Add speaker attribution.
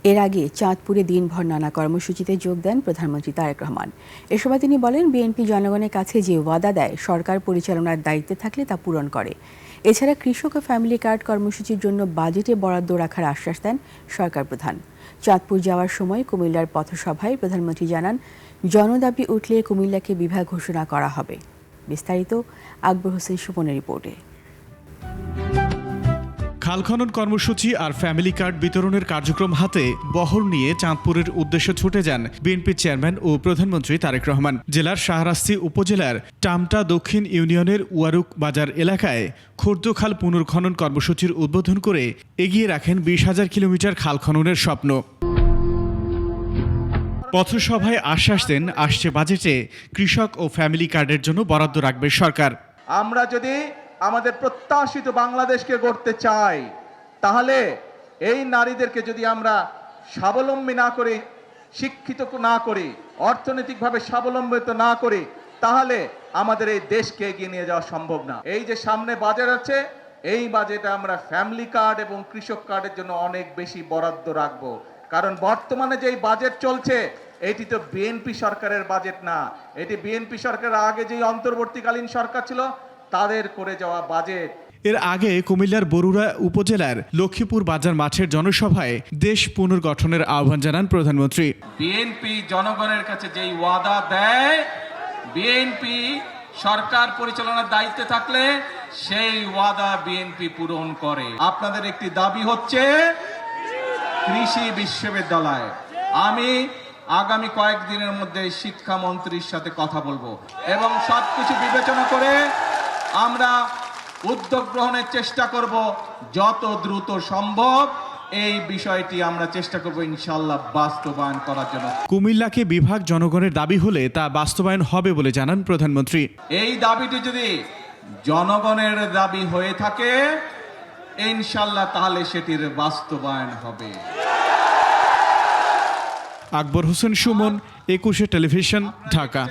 Speaker 1: এর আগে চাঁদপুরে দিনভর নানা কর্মসূচিতে যোগ দেন প্রধানমন্ত্রী তারেক রহমান। এ সময় তিনি বলেন, বিএনপি জনগণের কাছে যে ওয়াদা দেয় সরকার পরিচালনার দায়িত্বে থাকলে তা পূরণ করে। এছাড়া কৃষক ও ফ্যামিলি কার্ড কর্মসূচির জন্য বাজেটে বরাদ্দ রাখার আশ্বাস দেন সরকার প্রধান। চাঁদপুর যাওয়ার সময় কুমিল্লার পথসভায় প্রধানমন্ত্রী জানান, জনদাবি উঠলে কুমিল্লাকে বিভাগ ঘোষণা করা হবে। বিস্তারিত আকবর হোসেন সুমনের রিপোর্টে।
Speaker 2: খাল খনন কর্মসূচি আর ফ্যামিলি কার্ড বিতরণের কার্যক্রম হাতে বহর নিয়ে চাঁদপুরের উদ্দেশ্যে ছুটে যান বিএনপি চেয়ারম্যান ও প্রধানমন্ত্রী তারেক রহমান। জেলার শাহরাস্তি উপজেলার টামটা দক্ষিণ ইউনিয়নের ওয়ারুক বাজার এলাকায় খোর্দখাল পুনর্খনন কর্মসূচির উদ্বোধন করে এগিয়ে রাখেন 20,000 কিলোমিটার খাল খননের স্বপ্ন। পথসভায় আশ্বাস দেন, আসছে বাজেটে কৃষক ও ফ্যামিলি কার্ডের জন্য বরাদ্দ রাখবে সরকার।
Speaker 3: আমরা যদি আমাদের প্রত্যাশিত বাংলাদেশকে গড়তে চাই, তাহলে এই নারীদেরকে যদি আমরা স্বাবলম্বী না করি, শিক্ষিত না করি, অর্থনৈতিকভাবে স্বাবলম্বিত না করি, তাহলে আমাদের এই দেশকে এগিয়ে নিয়ে যাওয়া সম্ভব না। এই যে সামনে বাজেট আছে, এই বাজেটে আমরা ফ্যামিলি কার্ড এবং কৃষক কার্ডের জন্য অনেক বেশি বরাদ্দ রাখবো। কারণ বর্তমানে যেই বাজেট চলছে, এটি তো বিএনপি সরকারের বাজেট না, এটি বিএনপি সরকারের আগে যেই অন্তর্বর্তীকালীন সরকার ছিল তাদের করে যাওয়া বাজেট।
Speaker 2: এর আগে কুমিল্লার বরুড়া উপজেলার লক্ষ্মীপুর বাজার মাঠের জনসভায় দেশ পুনর্গঠনের আহ্বান জানান প্রধানমন্ত্রী।
Speaker 3: বিএনপি জনগণের কাছে যেই ওয়াদা দেয়, বিএনপি সরকার পরিচালনার দায়িত্বে থাকলে সেই ওয়াদা বিএনপি পূরণ করে। আপনাদের একটি দাবি হচ্ছে কৃষি বিশ্ববিদ্যালয়। আমি আগামী কয়েকদিনের মধ্যে শিক্ষামন্ত্রীর সাথে কথা বলবো এবং সবকিছু বিবেচনা করে আমরা উদ্যোগ গ্রহণের চেষ্টা করব। যত দ্রুত সম্ভব এই বিষয়টি আমরা চেষ্টা করব ইনশাআল্লাহ বাস্তবায়ন করার জন্য।
Speaker 2: কুমিল্লাকে বিভাগ জনগণের দাবি হলে তা বাস্তবায়ন হবে বলে জানান প্রধানমন্ত্রী।
Speaker 3: এই দাবিটি যদি জনগণের দাবি হয়ে থাকে ইনশাআল্লাহ, তাহলে সেটির বাস্তবায়ন হবে।
Speaker 2: আকবর হোসেন সুমন, 21 টেলিভিশন, ঢাকা।